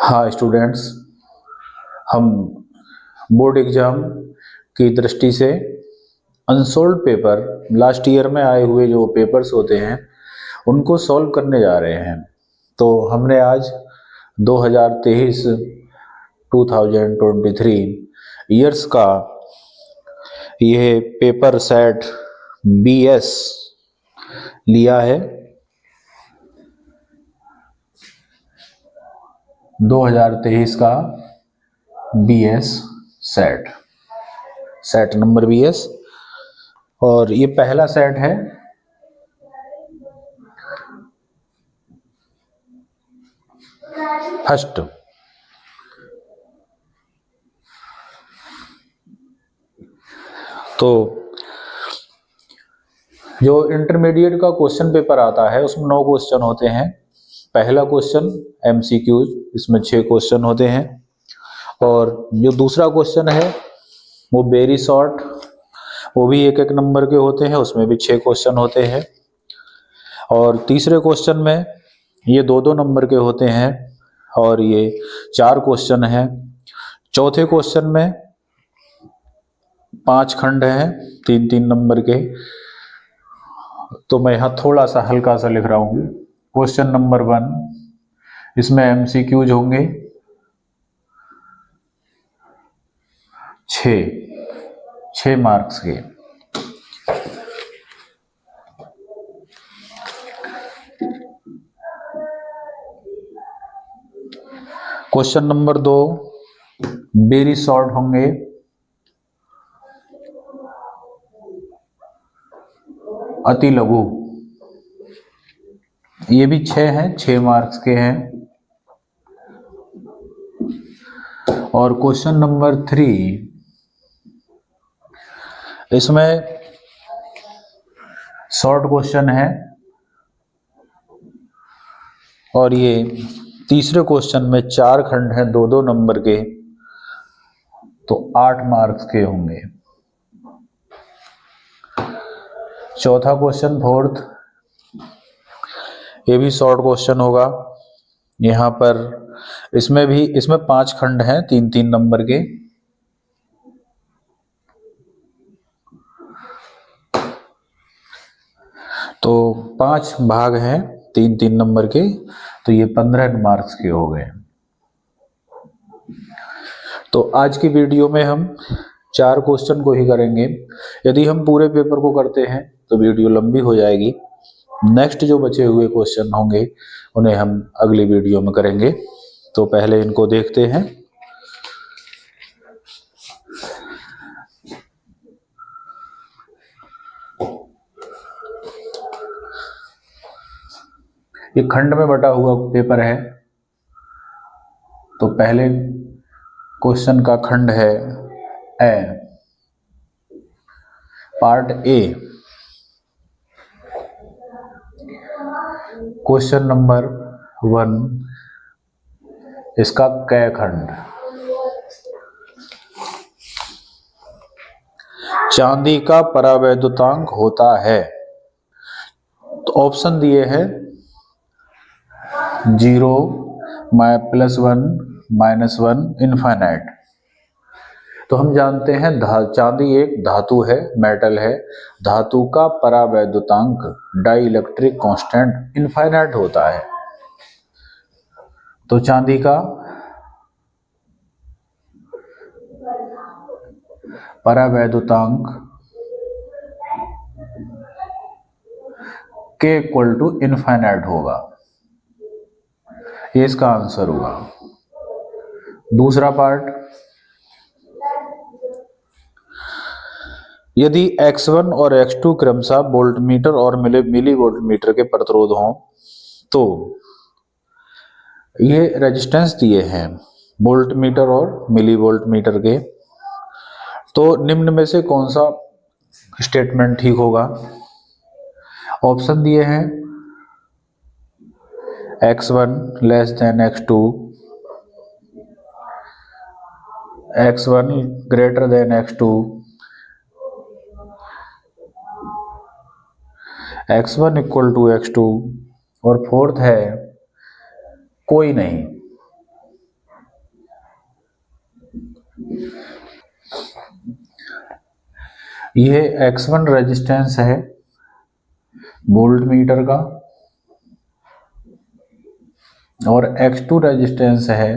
हाँ स्टूडेंट्स, हम board exam की दृष्टि से अनसॉल्व पेपर लास्ट ईयर में आए हुए जो पेपर्स होते हैं उनको सॉल्व करने जा रहे हैं। तो हमने आज 2023 2023 ईयर्स का यह पेपर सेट बीएस लिया है। 2023 का बीएस सेट नंबर बीएस, और ये पहला सेट है फर्स्ट। तो जो इंटरमीडिएट का क्वेश्चन पेपर आता है उसमें 9 क्वेश्चन होते हैं। पहला क्वेश्चन एमसीक्यूज, इसमें 6 क्वेश्चन होते हैं। और जो दूसरा क्वेश्चन है वो वेरी शॉर्ट, वो भी एक एक नंबर के होते हैं, उसमें भी 6 क्वेश्चन होते हैं। और तीसरे क्वेश्चन में ये 2-2 नंबर के होते हैं और ये 4 क्वेश्चन हैं। चौथे क्वेश्चन में 5 खंड हैं 3-3 नंबर के। तो मैं यहाँ थोड़ा सा हल्का सा लिख रहा हूँ। क्वेश्चन नंबर 1, इसमें एमसीक्यूज होंगे 6 मार्क्स के। क्वेश्चन नंबर 2 वेरी शॉर्ट होंगे 'अति लघु', ये भी 6 मार्क्स के हैं। और क्वेश्चन नंबर 3, इसमें शॉर्ट क्वेश्चन है और ये तीसरे क्वेश्चन में 4 खंड हैं 2-2 नंबर के, तो 8 मार्क्स के होंगे। चौथा क्वेश्चन फोर्थ, ये भी शॉर्ट क्वेश्चन होगा। यहाँ पर इसमें 5 खंड हैं 3-3 नंबर के, तो 5 भाग हैं 3-3 नंबर के, तो ये 15 मार्क्स के हो गए। तो आज की वीडियो में हम 4 क्वेश्चन को ही करेंगे। यदि हम पूरे पेपर को करते हैं तो वीडियो लंबी हो जाएगी। नेक्स्ट जो बचे हुए क्वेश्चन होंगे उन्हें हम अगली वीडियो में करेंगे। तो पहले इनको देखते हैं। ये खंड में बटा हुआ पेपर है। तो पहले क्वेश्चन का खंड है ए, पार्ट ए। क्वेश्चन नंबर 1, इसका क खंड, चांदी का परावैद्युतांक होता है। तो ऑप्शन दिए हैं 0, +1, -1, इनफाइनाइट। तो हम जानते हैं चांदी एक धातु है, मेटल है। धातु का परावैद्युतांक डाइइलेक्ट्रिक कांस्टेंट इनफाइनाइट होता है। तो चांदी का परावैद्युतांक K = इनफाइनाइट होगा। ये इसका आंसर हुआ। दूसरा पार्ट, यदि X1 और X2 क्रमशः वोल्टमीटर और मिली वोल्टमीटर के प्रतिरोध हों, तो ये रेजिस्टेंस दिए हैं वोल्टमीटर और मिली वोल्टमीटर के, तो निम्न में से कौन सा स्टेटमेंट ठीक होगा? ऑप्शन दिए हैं X1 < X2, X1 < X2, X1 = X2, और फोर्थ है कोई नहीं। यह X1 रेजिस्टेंस है वोल्ट मीटर का और X2 रेजिस्टेंस है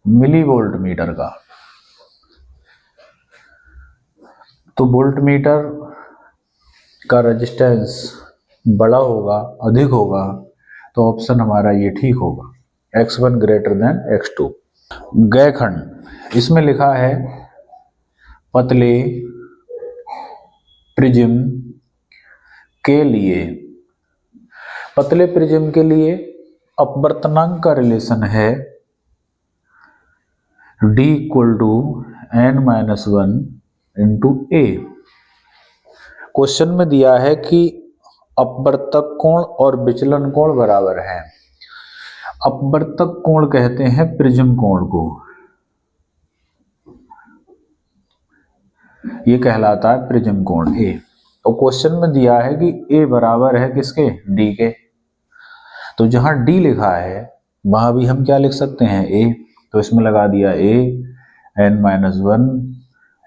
मिली वोल्ट मीटर का। तो वोल्ट मीटर का रेजिस्टेंस बड़ा होगा, अधिक होगा, तो ऑप्शन हमारा ये ठीक होगा, X1 ग्रेटर देन X2। गय खंड, इसमें लिखा है पतले प्रिज्म के लिए, पतले प्रिज्म के लिए अपवर्तनांक का रिलेशन है D = n-1 into A। Question में दिया है कि अपवर्तक कोण और विचलन कोण बराबर है। अपवर्तक कोण कहते हैं प्रिज्म कोण को, ये कहलाता है प्रिज्म कोण A। और क्वेश्चन में दिया है कि A बराबर है किसके, D के। तो जहां D लिखा है वहां भी हम क्या लिख सकते हैं, A। तो इसमें लगा दिया A n-1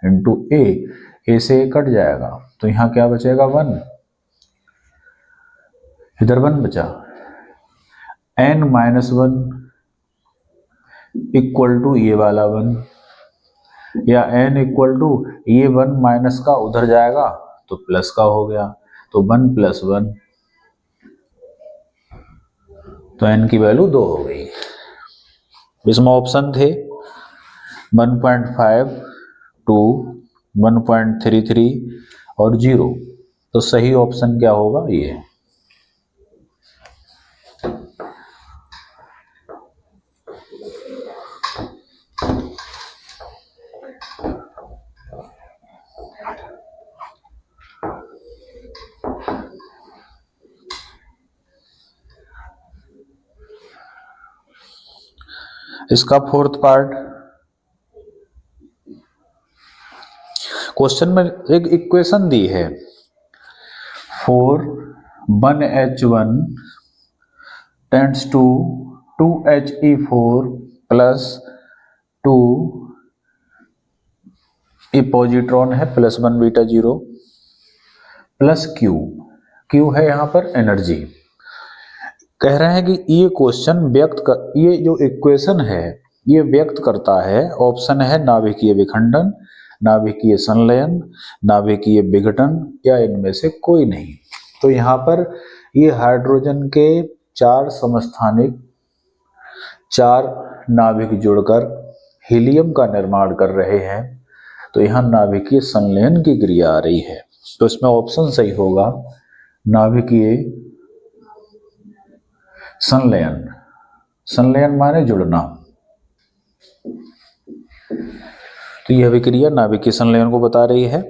इंटू A से A कट जाएगा, तो यहाँ क्या बचेगा 1, इधर 1 बचा। n-1 इक्वल टू ये वाला 1, या n इक्वल टू ये 1 माइनस का उधर जाएगा तो प्लस का हो गया, तो 1 + 1, तो n की वैल्यू 2 हो गई। इसमें ऑप्शन थे 1.5, 2, 1.33 और 0। तो सही ऑप्शन क्या होगा, ये। इसका फोर्थ पार्ट, क्वेश्चन में एक इक्वेशन दी है 4(1H1 tends to 2He4 plus 2 ये पॉजिट्रॉन है +1 बीटा 0 प्लस Q है यहाँ पर एनर्जी। कह रहे हैं कि ये क्वेश्चन ये जो इक्वेशन है ये व्यक्त करता है, ऑप्शन है नाभिकीय विखंडन, नाभिकीय संलयन, नाभिकीय विघटन या इनमें से कोई नहीं। तो यहाँ पर ये हाइड्रोजन के 4 समस्थानिक 4 नाभिक जुड़कर हीलियम का निर्माण कर रहे हैं, तो यहाँ नाभिकीय संलयन की क्रिया आ रही है। तो इसमें ऑप्शन सही होगा नाभिकीय संलयन। संलयन माने जुड़ना, तो यह विक्रिया नाभिकीय संलयन को बता रही है।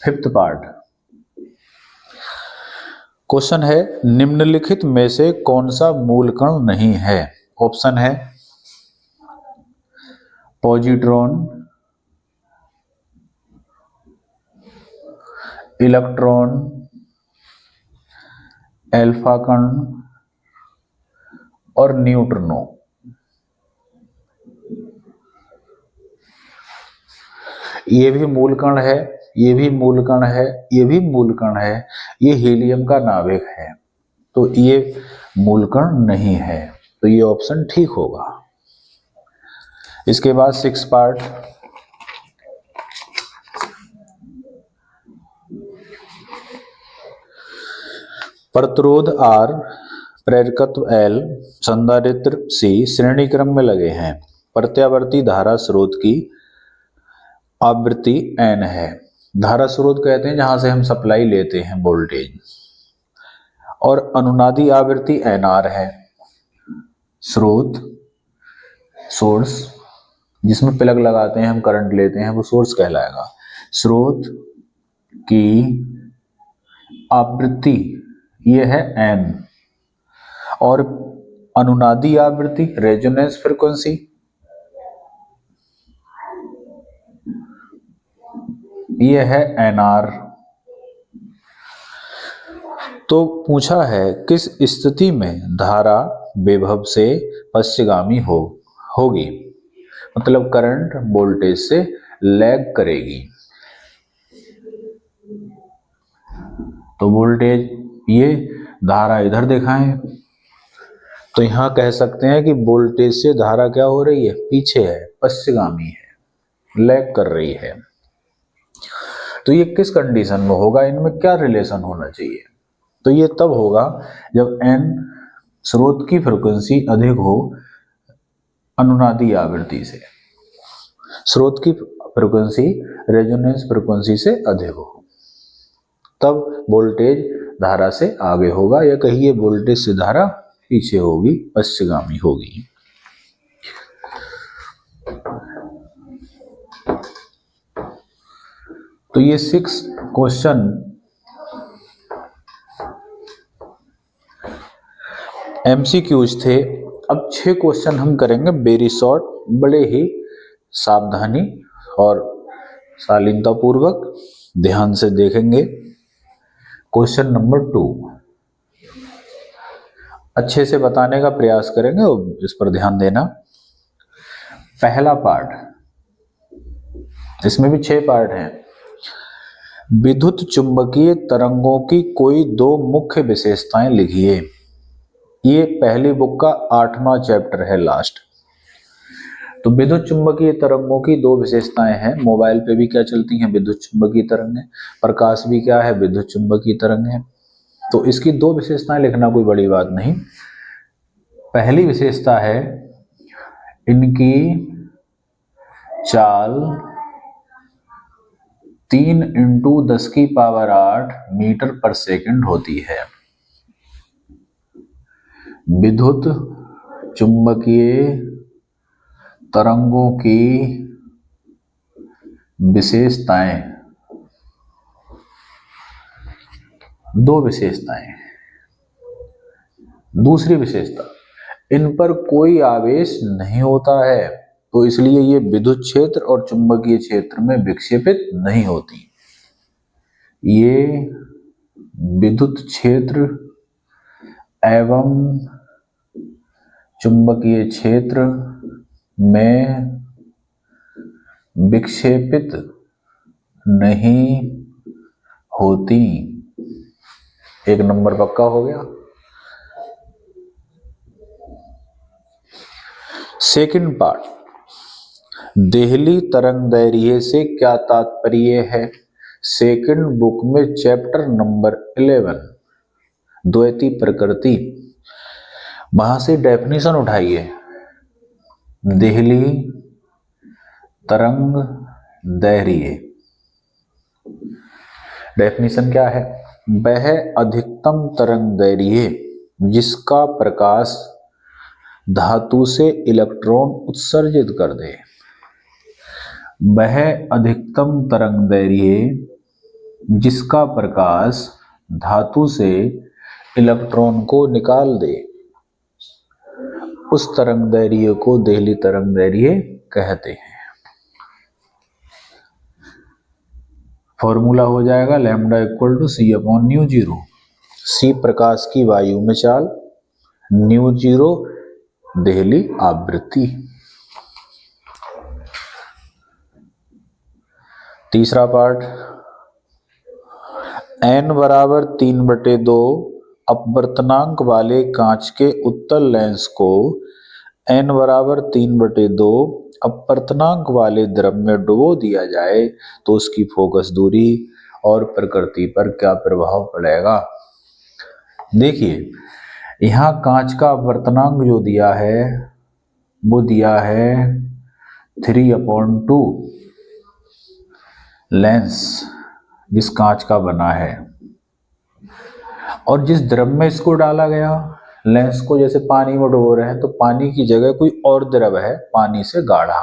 फिफ्थ पार्ट, क्वेश्चन है निम्नलिखित में से कौन सा मूल कण नहीं है। ऑप्शन है पॉजिट्रॉन, इलेक्ट्रॉन, अल्फा कण और न्यूट्रिनो। ये भी मूल कण है, ये भी मूल कण है, ये भी मूल कण है, ये हीलियम का नाभिक है, तो ये मूल कण नहीं है, तो ये ऑप्शन ठीक होगा। इसके बाद 6 पार्ट, प्रतिरोध R, प्रेरकत्व L, संधारित्र C श्रेणी क्रम में लगे हैं। प्रत्यावर्ती धारा स्रोत की आवृत्ति N है। धारा स्रोत कहते हैं जहां से हम सप्लाई लेते हैं वोल्टेज, और अनुनादी आवृत्ति NR है। स्रोत, सोर्स, जिसमें प्लग लगाते हैं हम करंट लेते हैं वो सोर्स कहलाएगा। स्रोत की आवृत्ति ये है N, और अनुनादी आवृत्ति रेजोनेंस फ्रीक्वेंसी ये है NR। तो पूछा है किस स्थिति में धारा विभव से पश्चगामी होगी, मतलब करंट वोल्टेज से लैग करेगी। तो वोल्टेज, ये धारा इधर दिखाएं, तो यहां कह सकते हैं कि वोल्टेज से धारा क्या हो रही है, पीछे है, पश्चिमगामी है, लैग कर रही है। तो ये किस कंडीशन में होगा, इनमें क्या रिलेशन होना चाहिए? तो ये तब होगा जब n स्रोत की फ्रीक्वेंसी अधिक हो अनुनादी आवृत्ति से, स्रोत की फ्रीक्वेंसी रेजोनेंस फ्रीक्वेंसी से अधिक हो, तब वोल्टेज धारा से आगे होगा, या कहिए वोल्टेज से धारा पीछे होगी, पश्चिमगामी होगी। तो ये 6 क्वेश्चन MCQs थे। अब 6 क्वेश्चन हम करेंगे वेरी शॉर्ट, बड़े ही सावधानी और शालीनता पूर्वक ध्यान से देखेंगे। क्वेश्चन नंबर 2 अच्छे से बताने का प्रयास करेंगे और इस पर ध्यान देना। पहला पार्ट, इसमें भी 6 पार्ट हैं। विद्युत चुंबकीय तरंगों की कोई 2 मुख्य विशेषताएं लिखिए। ये पहली बुक का 8वां चैप्टर है, लास्ट। तो विद्युत चुंबकीय तरंगों की 2 विशेषताएं हैं। मोबाइल पे भी क्या चलती हैं, विद्युत चुंबकीय तरंगें। प्रकाश भी क्या है, विद्युत चुंबकीय तरंगें। तो इसकी 2 विशेषताएं लिखना कोई बड़ी बात नहीं। पहली विशेषता है इनकी चाल 3 × 10⁸ मीटर पर सेकंड होती है। विद्युत चुंबकीय तरंगों की विशेषताएं, 2 विशेषताएं। दूसरी विशेषता, इन पर कोई आवेश नहीं होता है, तो इसलिए ये विद्युत क्षेत्र और चुंबकीय क्षेत्र में विक्षेपित नहीं होती। ये विद्युत क्षेत्र एवं चुंबकीय क्षेत्र में विक्षेपित नहीं होती। 1 नंबर पक्का हो गया। सेकंड पार्ट, देहली तरंगदैर्घ्य से क्या तात्पर्य है? सेकंड बुक में चैप्टर नंबर 11 द्वैती प्रकृति, वहां से डेफिनेशन उठाइए। देहली तरंगदैर्घ्य, डेफिनेशन क्या है? वह अधिकतम तरंगदैर्घ्य जिसका प्रकाश धातु से इलेक्ट्रॉन उत्सर्जित कर दे। वह अधिकतम तरंगदैर्घ्य जिसका प्रकाश धातु से इलेक्ट्रॉन को निकाल दे, उस तरंगदैर्घ्य को देहली तरंगदैर्घ्य कहते हैं। फॉर्मूला हो जाएगा लैम्डा = c/μ0। c प्रकाश की वायु में चाल, μ0 देहली आवृत्ति। तीसरा पार्ट, n = 3/2 अपवर्तनांक वाले कांच के उत्तल लेंस को n = 3/2 अपवर्तनांक वाले द्रव में डुबो दिया जाए तो उसकी फोकस दूरी और प्रकृति पर क्या प्रभाव पड़ेगा? देखिए, यहाँ कांच का अपवर्तनांक जो दिया है वो दिया है 3/2। लेंस जिस कांच का बना है और जिस द्रव में इसको डाला गया, लेंस को जैसे पानी में डुबो रहे हैं तो पानी की जगह कोई और द्रव है पानी से गाढ़ा,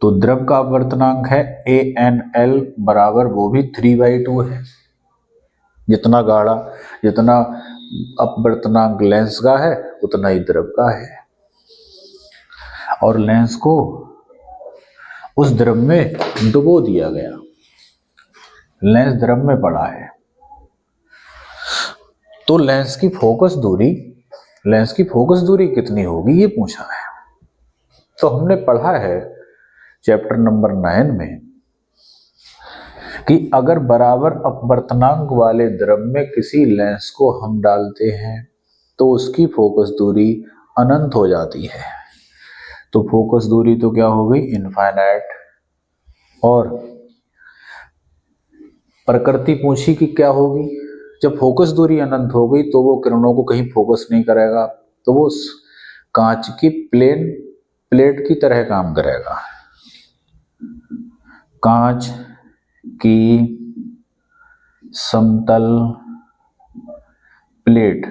तो द्रव का अपवर्तनांक है ANL बराबर वो भी 3/2 है। जितना गाढ़ा, जितना अपवर्तनांक लेंस का है उतना ही द्रव का है, और लेंस को उस द्रव में डुबो दिया गया, लेंस द्रव में पड़ा है, तो लेंस की फोकस दूरी कितनी होगी ये पूछा है। तो हमने पढ़ा है चैप्टर नंबर 9 में कि अगर बराबर अपवर्तनांक वाले द्रव में किसी लेंस को हम डालते हैं तो उसकी फोकस दूरी अनंत हो जाती है। तो फोकस दूरी तो क्या हो गई, इनफाइनाइट। और प्रकृति पूछी कि क्या होगी, जब फोकस दूरी अनंत हो गई तो वो किरणों को कहीं फोकस नहीं करेगा, तो वो कांच की प्लेट की तरह काम करेगा। कांच की समतल प्लेट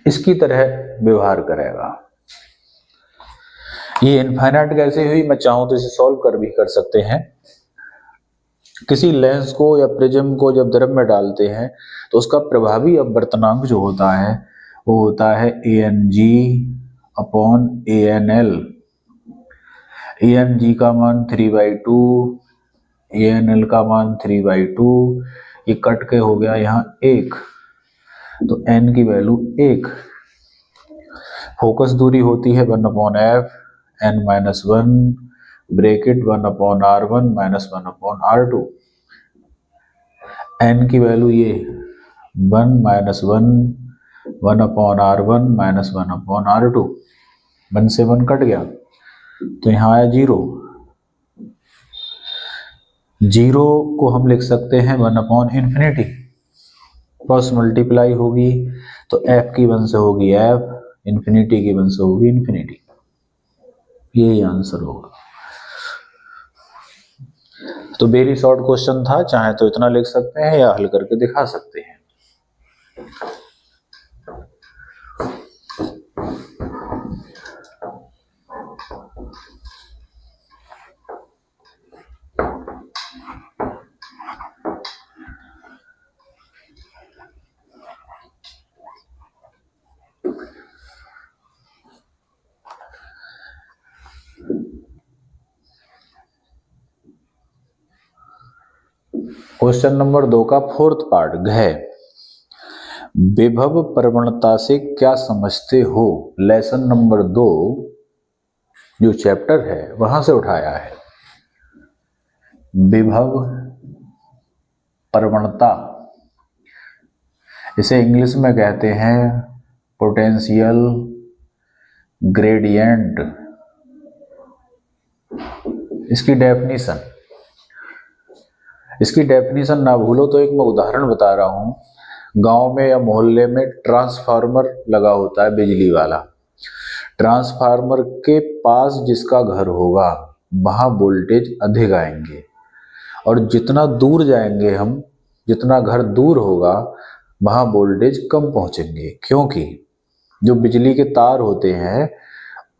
इसकी तरह व्यवहार करेगा। ये इनफाइनाइट कैसे हुई, मैं चाहूं तो इसे सॉल्व कर भी कर सकते हैं। किसी लेंस को या प्रिज्म को जब द्रव में डालते हैं तो उसका प्रभावी अपवर्तनांक जो होता है वो होता है ANG/ANL। ANG का मान 3/2, ANL का मान 3/2, ये कट के हो गया यहाँ 1, तो n की वैल्यू 1। फोकस दूरी होती है 1/f, n-1 bracket 1/r1 - 1/r2। n की वैल्यू ये 1 - 1 1/r1 - 1/r2, 1 से 1 कट गया तो यहाँ आया 0। 0 को हम लिख सकते हैं 1/∞। क्रॉस मल्टीप्लाई होगी तो f की 1 से होगी f, इंफिनिटी की 1 से होगी इंफिनिटी। यही आंसर होगा। तो वेरी शॉर्ट क्वेश्चन था, चाहे तो इतना लिख सकते हैं या हल करके दिखा सकते हैं। क्वेश्चन नंबर 2 का 4th पार्ट है, विभव प्रवणता से क्या समझते हो। लेसन नंबर 2 जो चैप्टर है वहां से उठाया है। विभव प्रवणता, इसे इंग्लिश में कहते हैं पोटेंशियल ग्रेडियंट। इसकी डेफिनेशन ना भूलो तो एक मैं उदाहरण बता रहा हूं। गांव में या मोहल्ले में ट्रांसफार्मर लगा होता है बिजली वाला। ट्रांसफार्मर के पास जिसका घर होगा वहां वोल्टेज अधिक आएंगे, और जितना दूर जाएंगे हम, जितना घर दूर होगा वहां वोल्टेज कम पहुंचेंगे, क्योंकि जो बिजली के तार होते हैं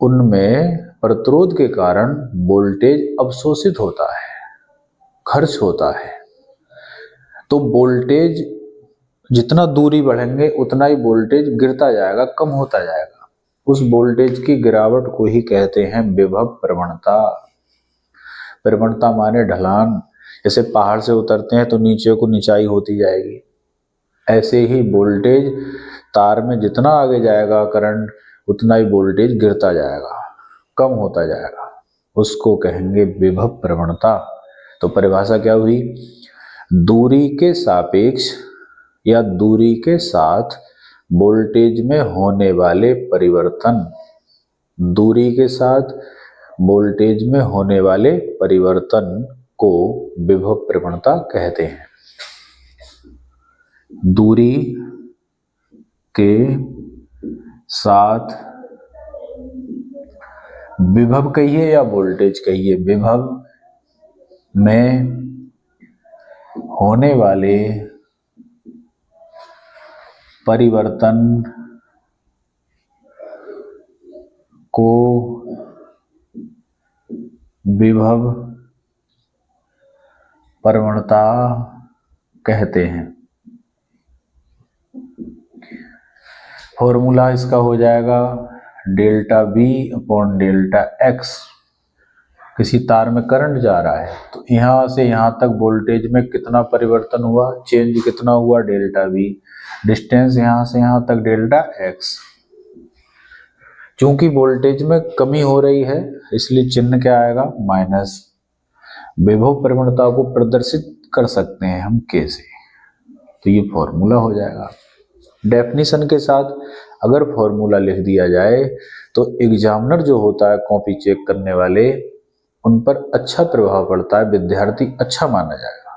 उनमें प्रतिरोध के कारण वोल्टेज अवशोषित होता है, खर्च होता है। तो वोल्टेज जितना दूरी बढ़ेंगे उतना ही वोल्टेज गिरता जाएगा, कम होता जाएगा। उस वोल्टेज की गिरावट को ही कहते हैं विभव प्रवणता। प्रवणता माने ढलान। जैसे पहाड़ से उतरते हैं तो नीचे को निचाई होती जाएगी, ऐसे ही वोल्टेज तार में जितना आगे जाएगा करंट उतना ही वोल्टेज गिरता जाएगा, कम होता जाएगा। उसको कहेंगे विभव प्रवणता। तो परिभाषा क्या हुई, दूरी के सापेक्ष या दूरी के साथ वोल्टेज में होने वाले परिवर्तन, दूरी के साथ वोल्टेज में होने वाले परिवर्तन को विभव प्रवणता कहते हैं। दूरी के साथ विभव कहिए या वोल्टेज कहिए, विभव में होने वाले परिवर्तन को विभव प्रवणता कहते हैं। फॉर्मूला इसका हो जाएगा delta V upon delta X। किसी तार में करंट जा रहा है तो यहां से यहां तक वोल्टेज में कितना परिवर्तन हुआ, चेंज कितना हुआ, डेल्टा V। डिस्टेंस यहां से यहां तक डेल्टा X। चूंकि वोल्टेज में कमी हो रही है इसलिए चिन्ह क्या आएगा, माइनस। विभव प्रवणता को प्रदर्शित कर सकते हैं हम कैसे, तो ये फॉर्मूला हो जाएगा। डेफिनेशन के साथ अगर फॉर्मूला लिख दिया जाए तो एग्जामिनर जो होता है, कॉपी चेक करने वाले, उन पर अच्छा प्रभाव पड़ता है, विद्यार्थी अच्छा माना जाएगा।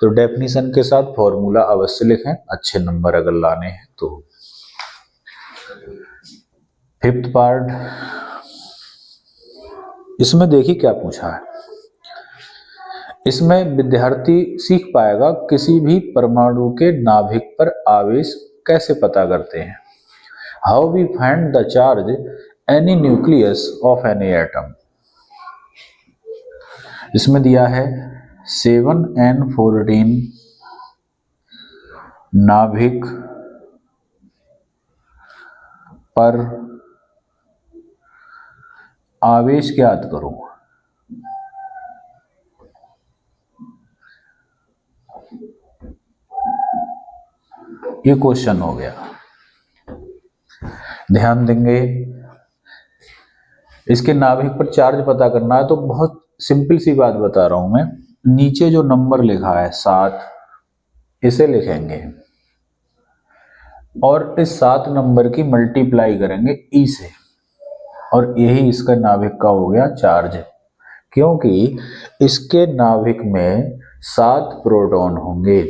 तो डेफिनेशन के साथ फॉर्मूला अवश्य लिखें, अच्छे नंबर अगर लाने हैं तो। फिफ्थ पार्ट, इसमें देखिए क्या पूछा है। इसमें विद्यार्थी सीख पाएगा किसी भी परमाणु के नाभिक पर आवेश कैसे पता करते हैं। How we find the charge any nucleus of any atom. इसमें दिया है 7n14 नाभिक पर आवेश ज्ञात करो। ये क्वेश्चन हो गया, ध्यान देंगे। इसके नाभिक पर चार्ज पता करना है तो बहुत सिंपल सी बात बता रहा हूं मैं। नीचे जो नंबर लिखा है 7, इसे लिखेंगे और इस 7 नंबर की मल्टीप्लाई करेंगे ई से, और यही इसका नाभिक का हो गया चार्ज। क्योंकि इसके नाभिक में 7 प्रोटॉन होंगे,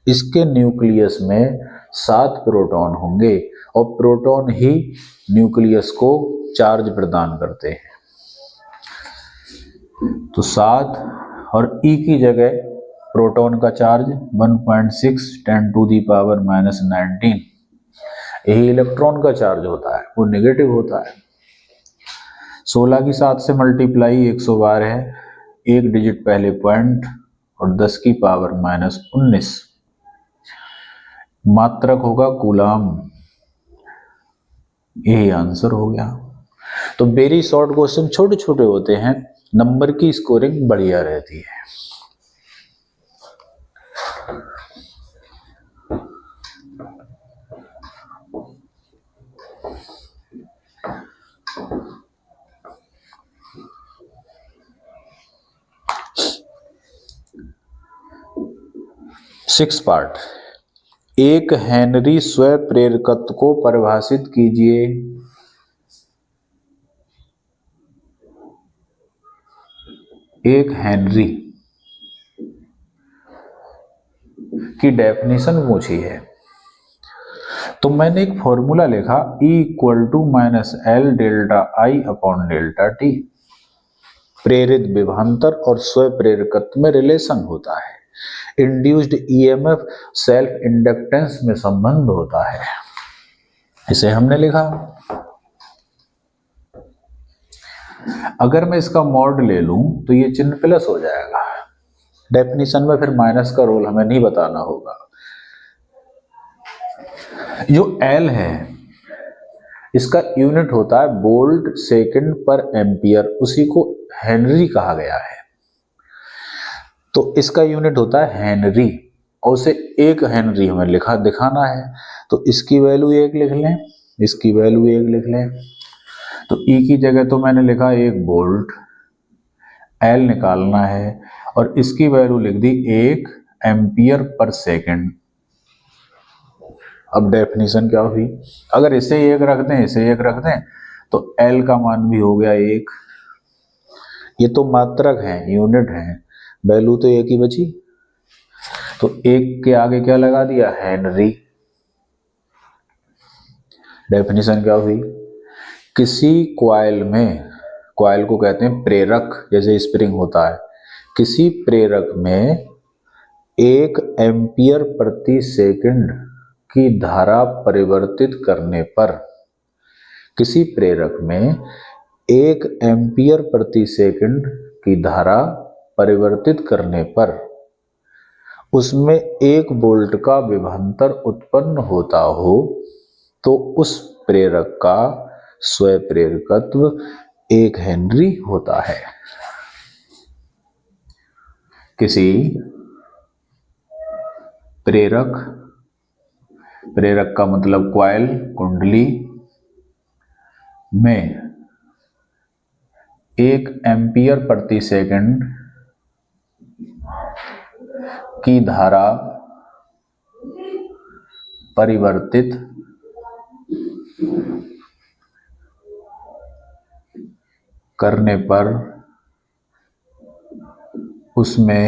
इसके न्यूक्लियस में 7 प्रोटॉन होंगे, और प्रोटॉन ही न्यूक्लियस को चार्ज प्रदान करते हैं। तो 7 और ई की जगह प्रोटॉन का चार्ज 1.6 10⁻⁻⁹। यही इलेक्ट्रॉन का चार्ज होता है, वो नेगेटिव होता है। 16 की 7 से मल्टीप्लाई 100 बार है, एक डिजिट पहले पॉइंट, और 10⁻⁻19 मात्रक होगा कूलाम। यही आंसर हो गया। तो वेरी शॉर्ट क्वेश्चन छोटे छोटे होते हैं, नंबर की स्कोरिंग बढ़िया रहती है। सिक्स पार्ट, एक हेनरी स्वप्रेरकत्व को परिभाषित कीजिए। एक हेनरी की डेफिनेशन पूछी है, तो मैंने एक फॉर्मूला लिखा E = -L ΔI/ΔT। प्रेरित विभवांतर और स्वप्रेरकत्व में रिलेशन होता है, इंड्यूस्ड ईएमएफ सेल्फ इंडक्टेंस में संबंध होता है, इसे हमने लिखा। अगर मैं इसका मॉड ले लूं तो ये चिन्ह प्लस हो जाएगा। डेफिनेशन में फिर माइनस का रोल हमें नहीं बताना होगा। जो L है इसका यूनिट होता है वोल्ट सेकंड पर एम्पियर, उसी को हेनरी कहा गया है। तो इसका यूनिट होता है हेनरी, और उसे 1 हेनरी हमें लिखा दिखाना है, तो इसकी वैल्यू 1 लिख लें, इसकी वैल्यू 1 लिख लें। तो E की जगह तो मैंने लिखा 1 वोल्ट, L निकालना है, और इसकी वैल्यू लिख दी 1 एम्पियर पर सेकंड। अब डेफिनेशन क्या हुई, अगर इसे 1 रख दें, इसे 1 रख दें, तो L का मान भी हो गया 1। ये तो मात्रक है, यूनिट है, वैल्यू तो 1 ही बची। तो 1 के आगे क्या लगा दिया, हेनरी। डेफिनेशन क्या हुई, किसी कॉइल में, कॉइल को कहते हैं प्रेरक, जैसे स्प्रिंग होता है, किसी प्रेरक में 1 एम्पियर प्रति सेकंड की धारा परिवर्तित करने पर, किसी प्रेरक में 1 एम्पियर प्रति सेकंड की धारा परिवर्तित करने पर उसमें 1 वोल्ट का विभवांतर उत्पन्न होता हो, तो उस प्रेरक का स्वप्रेरकत्व 1 हेनरी होता है। किसी प्रेरक, प्रेरक का मतलब कॉइल, कुंडली, में 1 एम्पियर प्रति सेकंड की धारा परिवर्तित करने पर उसमें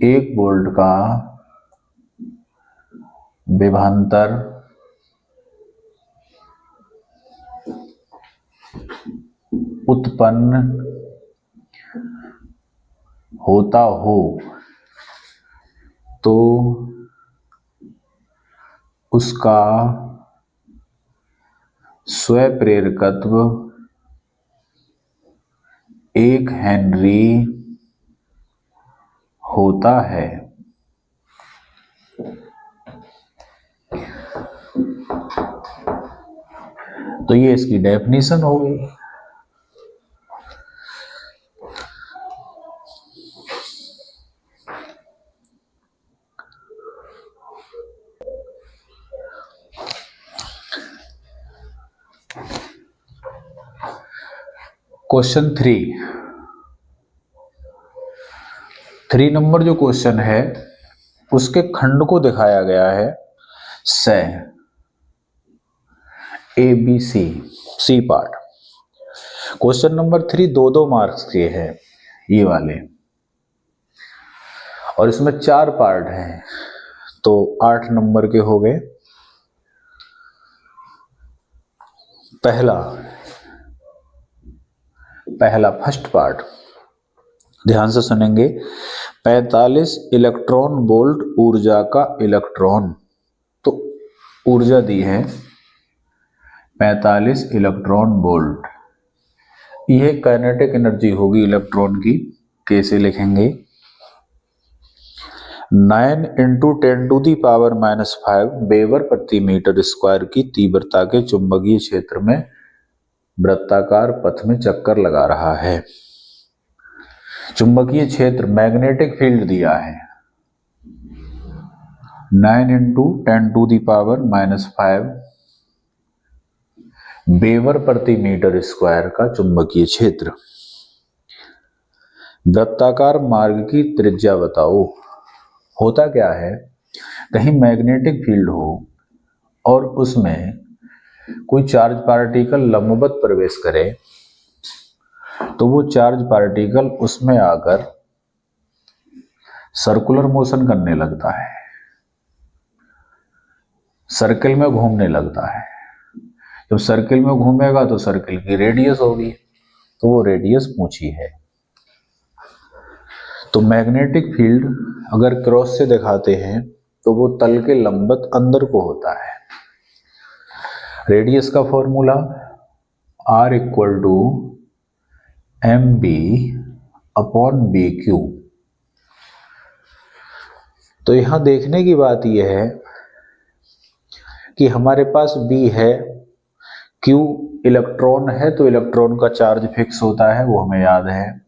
1 वोल्ट का विभवांतर उत्पन्न होता हो तो उसका स्वप्रेरकत्व 1 हेनरी होता है। तो ये इसकी डेफिनेशन हो गई। क्वेश्चन 3 नंबर जो क्वेश्चन है उसके खंड को दिखाया गया है ABC C part. Question number 3 2 marks के है ये वाले, और इसमें 4 पार्ट हैं तो 8 नंबर के हो गए। पहला फर्स्ट पार्ट ध्यान से सुनेंगे। 45 इलेक्ट्रॉन वोल्ट ऊर्जा का इलेक्ट्रॉन, तो ऊर्जा दी है 45 इलेक्ट्रॉन वोल्ट। यह काइनेटिक एनर्जी होगी इलेक्ट्रॉन की। कैसे लिखेंगे? 9 × 10⁻⁵ वेबर प्रति मीटर स्क्वायर की तीव्रता के चुंबकीय क्षेत्र में वृत्ताकार पथ में चक्कर लगा रहा है। चुंबकीय क्षेत्र मैग्नेटिक फील्ड दिया है 9 × 10⁻⁵ वेबर प्रति मीटर स्क्वायर का चुंबकीय क्षेत्र। वृत्ताकार मार्ग की त्रिज्या बताओ। होता क्या है, कहीं मैग्नेटिक फील्ड हो और उसमें कोई चार्ज पार्टिकल लंबवत प्रवेश करे तो वो चार्ज पार्टिकल उसमें आकर सर्कुलर मोशन करने लगता है, सर्किल में घूमने लगता है। जब सर्किल में घूमेगा तो सर्किल की रेडियस होगी, तो वो रेडियस पूछी है। तो मैग्नेटिक फील्ड अगर क्रॉस से दिखाते हैं तो वो तल के लंबवत अंदर को होता है। रेडियस का फॉर्मूला R = mb/bq। तो यहां देखने की बात यह है कि हमारे पास B है, Q इलेक्ट्रॉन है, तो इलेक्ट्रॉन का चार्ज फिक्स होता है, वो हमें याद है।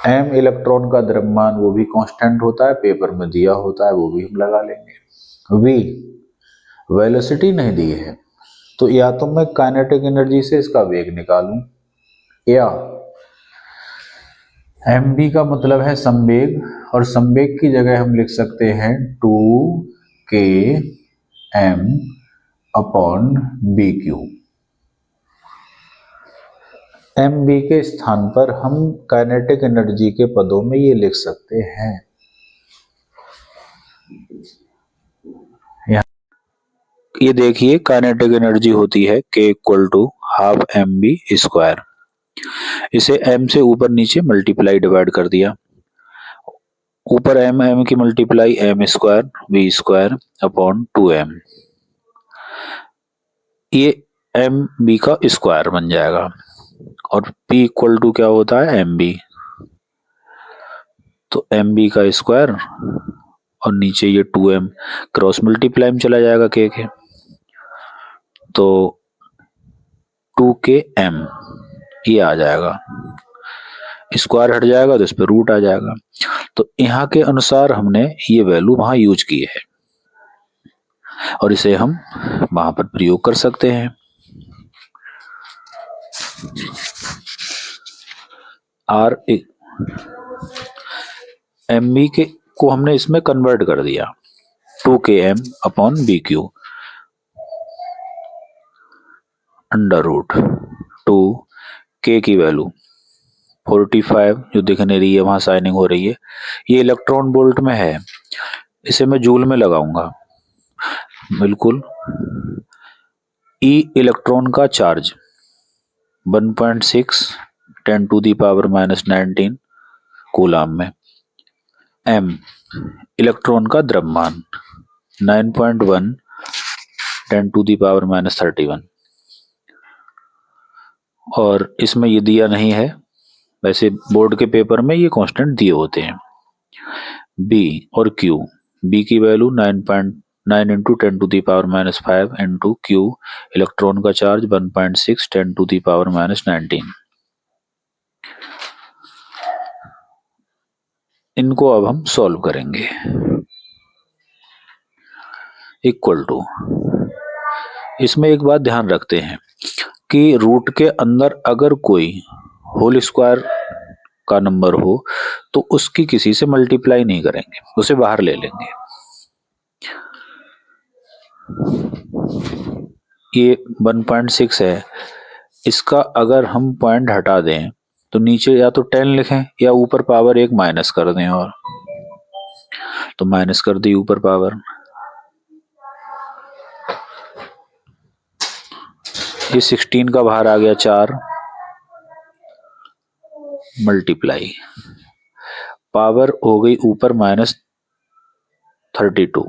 M इलेक्ट्रॉन का द्रव्यमान, वो भी कांस्टेंट होता है, पेपर में दिया होता है, वो भी हम लगा लेंगे। V वेलोसिटी नहीं दी है, तो या तो मैं काइनेटिक एनर्जी से इसका वेग निकालूं, या mb का मतलब है संवेग, और संवेग की जगह हम लिख सकते हैं 2km/bq। mb के स्थान पर हम काइनेटिक एनर्जी के पदों में ये लिख सकते हैं। ये देखिए काइनेटिक एनर्जी होती है k = 12 mv²। इसे m से ऊपर नीचे मल्टीप्लाई डिवाइड कर दिया, ऊपर m की मल्टीप्लाई m² v²/2m। ये mb का स्क्वायर बन जाएगा, और p = क्या होता है mb, तो mb का स्क्वायर और नीचे ये 2m क्रॉस मल्टीप्लाई में चला जाएगा k के, तो 2km ये आ जाएगा, स्क्वायर हट जाएगा तो इस पर रूट आ जाएगा। तो यहाँ के अनुसार हमने ये वैल्यू वहां यूज की है। और इसे हम वहां पर प्रयोग कर सकते हैं। आर एम बी के को हमने इसमें कन्वर्ट कर दिया 2km upon B Q under root 2 के की वैल्यू 45 जो दिखने रही है वहां साइनिंग हो रही है, ये इलेक्ट्रॉन वोल्ट में है, इसे मैं जूल में लगाऊंगा। बिल्कुल ई इलेक्ट्रॉन का चार्ज 1.6 10⁻⁻19 कूलाम में। एम इलेक्ट्रॉन का द्रव्यमान 9.1 10⁻31। और इसमें ये दिया नहीं है, वैसे बोर्ड के पेपर में ये कांस्टेंट दिए होते हैं। बी और क्यू, बी की value 9.9 into 10⁻⁻5 into Q electron का चार्ज 1.6 10⁻⁻19। इनको अब हम सॉल्व करेंगे। इक्वल टू, इसमें एक बात ध्यान रखते हैं कि रूट के अंदर अगर कोई होल स्क्वायर का नंबर हो तो उसकी किसी से मल्टीप्लाई नहीं करेंगे, उसे बाहर ले लेंगे। ये 1.6 है, इसका अगर हम पॉइंट हटा दें तो नीचे या तो 10 लिखें या ऊपर पावर 1 माइनस कर दें, और तो माइनस कर दी ऊपर पावर। ये 16 का बाहर आ गया 4 मल्टीप्लाई, पावर हो गई ऊपर -32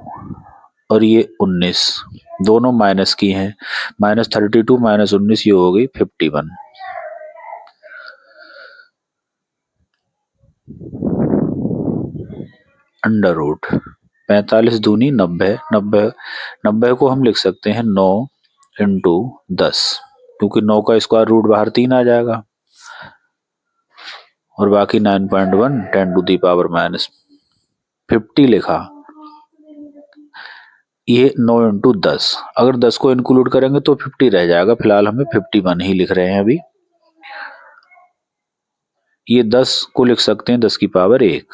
और ये 19, दोनों माइनस की हैं, -32 -19 ये हो गई 51। अंडर रूट 45 दूनी 90, 90 को हम लिख सकते हैं 9 इंटू 10, क्योंकि 9 का स्क्वायर रूट बाहर 3 आ जाएगा, और बाकी 9.1 10⁻⁻50 लिखा। ये 9 इंटू 10, अगर 10 को इंक्लूड करेंगे तो 50 रह जाएगा, फिलहाल हमें 51 ही लिख रहे हैं अभी। ये 10 को लिख सकते हैं 10 की पावर 1,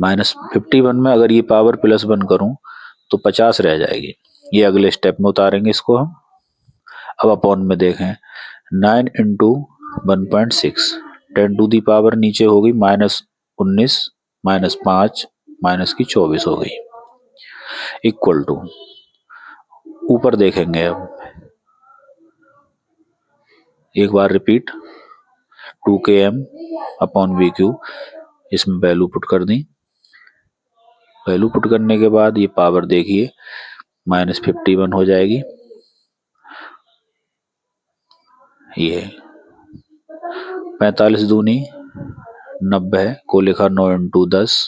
-51 में अगर ये पावर +1 करूं तो 50 रह जाएगी। ये अगले स्टेप में उतारेंगे इसको हम। अब अपॉन में देखें, 9 इंटू 1.6 10⁻, नीचे हो गई -19 -5 -24 हो गई, इक्वल टू, ऊपर देखेंगे अब एक बार repeat, 2km upon v q, इसमें वैल्यू पुट कर दी। वैल्यू पुट करने के बाद ये पावर देखिए -51 हो जाएगी। ये 45 दूनी 90 को लिखा 9 इंटू 10,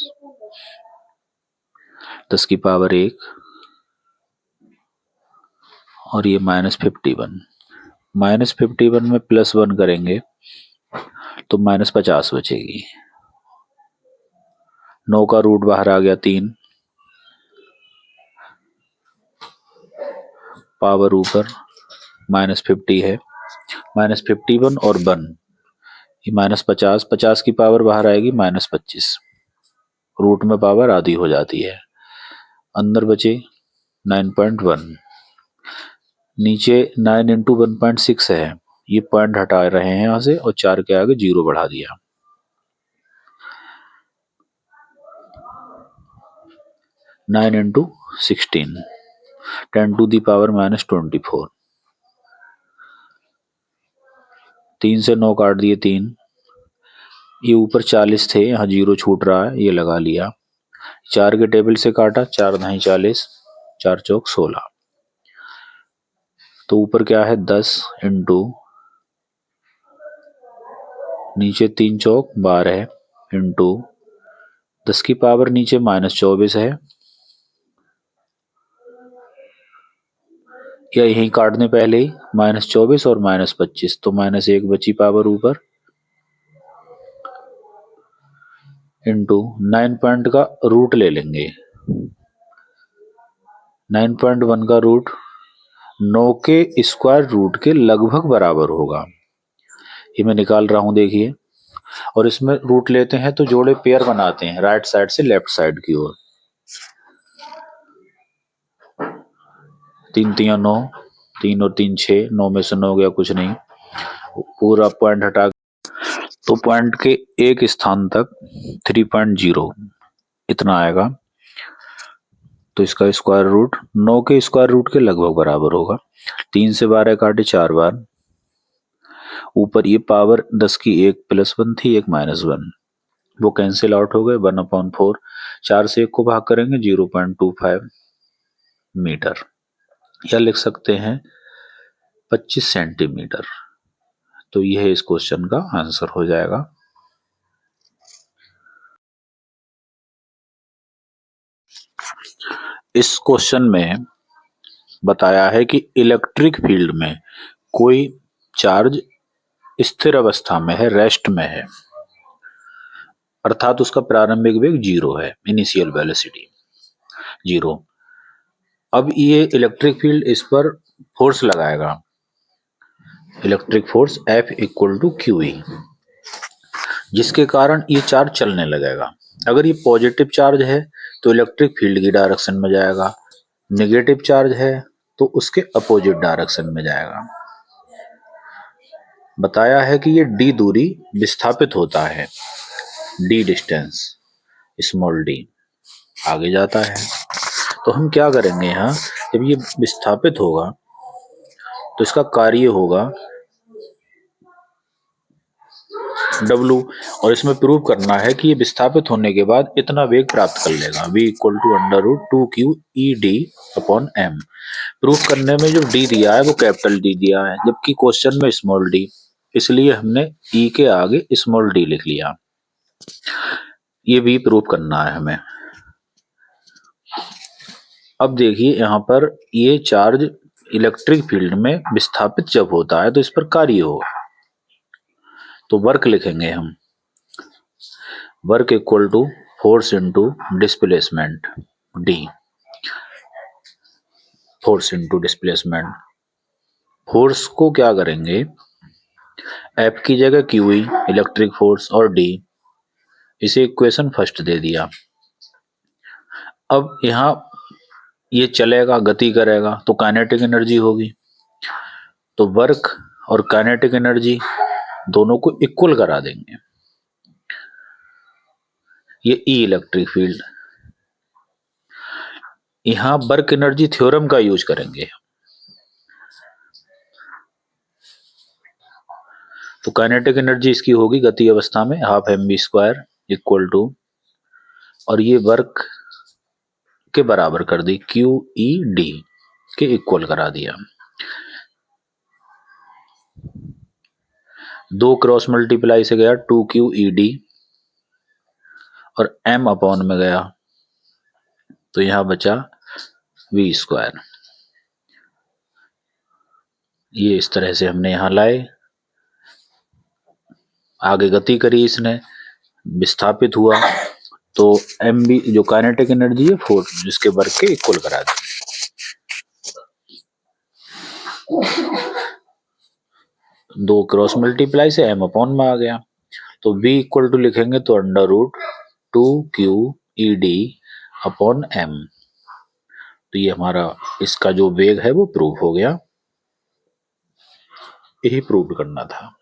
10 की पावर 1, और ये -51 में +1 करेंगे तो -50 बचेगी। 9 का रूट बाहर आ गया 3, पावर ऊपर -50 है, -51 और 1 ये -50, 50 की पावर बाहर आएगी -25, रूट में पावर आधी हो जाती है। अंदर बचे 9.1, नीचे 9 इंटू 1.6 है, ये पॉइंट हटा रहे हैं यहाँ से और 4 के आगे 0 बढ़ा दिया। 9 इंटू 16 10⁻⁻24, 3 से 9 काट दिए 3, ये ऊपर 40 थे, यहाँ 0 छूट रहा है, ये लगा लिया। 4 के टेबल से काटा, 4 9 40, 4 चौक 16, तो ऊपर क्या है 10 इंटू, नीचे 3 चौक 12 इंटू 10 की पावर नीचे -24 है, या यहीं काट दें पहले ही, -24 और -25, तो -1 बची पावर ऊपर, इंटू 9 पॉइंट का रूट ले लेंगे, 9.1 का रूट 9 के स्क्वायर रूट के लगभग बराबर होगा। ये मैं निकाल रहा हूं, देखिए। और इसमें रूट लेते हैं तो जोड़े पेयर बनाते हैं राइट साइड से लेफ्ट साइड की ओर। 3 3 9, 3 और 3 6, 9 में से 9 गया, कुछ नहीं, पूरा पॉइंट हटा तो पॉइंट के एक स्थान तक 3.0 इतना आएगा। तो इसका स्क्वायर रूट 9 के स्क्वायर रूट के लगभग बराबर होगा। 3 से 12 काटे 4 बार, ऊपर ये पावर 10 की एक +1 थी, एक -1, वो कैंसिल आउट हो गए। 1/4, 4 से 1 को भाग करेंगे 0.25 मीटर, या लिख सकते हैं 25 सेंटीमीटर। तो यह इस क्वेश्चन का आंसर हो जाएगा। इस क्वेश्चन में बताया है कि इलेक्ट्रिक फील्ड में कोई चार्ज स्थिर अवस्था में है, रेस्ट में है, अर्थात उसका प्रारंभिक वेग 0 है, इनिशियल वेलोसिटी 0। अब ये इलेक्ट्रिक फील्ड इस पर फोर्स लगाएगा, इलेक्ट्रिक फोर्स F = QE, जिसके कारण ये चार्ज चलने लगेगा। अगर ये पॉजिटिव चार्ज है तो इलेक्ट्रिक फील्ड की डायरेक्शन में जाएगा, नेगेटिव चार्ज है तो उसके अपोजिट डायरेक्शन में जाएगा। बताया है कि ये d दूरी विस्थापित होता है, d डिस्टेंस, स्मॉल d आगे जाता है। तो हम क्या करेंगे, यहाँ जब ये विस्थापित होगा तो इसका कार्य होगा W, और इसमें प्रूव करना है कि ये विस्थापित होने के बाद इतना वेग प्राप्त कर लेगा, V = √2qEd/m। प्रूफ करने में जो d दिया है वो कैपिटल D दिया है, जबकि क्वेश्चन में स्मॉल d, इसलिए हमने E के आगे स्मॉल d लिख लिया। ये भी प्रूफ करना है हमें। अब देखिए यहाँ पर ये चार्ज इलेक्ट्रिक फील्ड में विस्थापित जब होता है तो इस पर कार्य होगा, तो वर्क लिखेंगे हम, work = force into displacement, d, force into displacement. Force को क्या करेंगे, F की जगह QE इलेक्ट्रिक फोर्स और d, इसे इक्वेशन फर्स्ट दे दिया। अब यहाँ ये चलेगा, गति करेगा तो काइनेटिक एनर्जी होगी, तो वर्क और काइनेटिक एनर्जी दोनों को इक्वल करा देंगे। ये E इलेक्ट्रिक फील्ड, यहाँ वर्क एनर्जी थ्योरम का यूज करेंगे। तो काइनेटिक एनर्जी इसकी होगी गति अवस्था में 12mv² = और ये वर्क के बराबर कर दी, QEd के इक्वल करा दिया। 2 क्रॉस मल्टीप्लाई से गया 2QEd और m/ में गया तो यहां बचा v²। ये इस तरह से हमने यहां लाए, आगे गति करी इसने, विस्थापित हुआ तो mv जो काइनेटिक एनर्जी है फोर्स जिसके वर्क के इक्वल करा दी। 2 क्रॉस मल्टीप्लाई से m/ में आ गया, तो v = लिखेंगे तो √2qEd/m। तो ये हमारा इसका जो वेग है वो प्रूव हो गया, यही प्रूव करना था।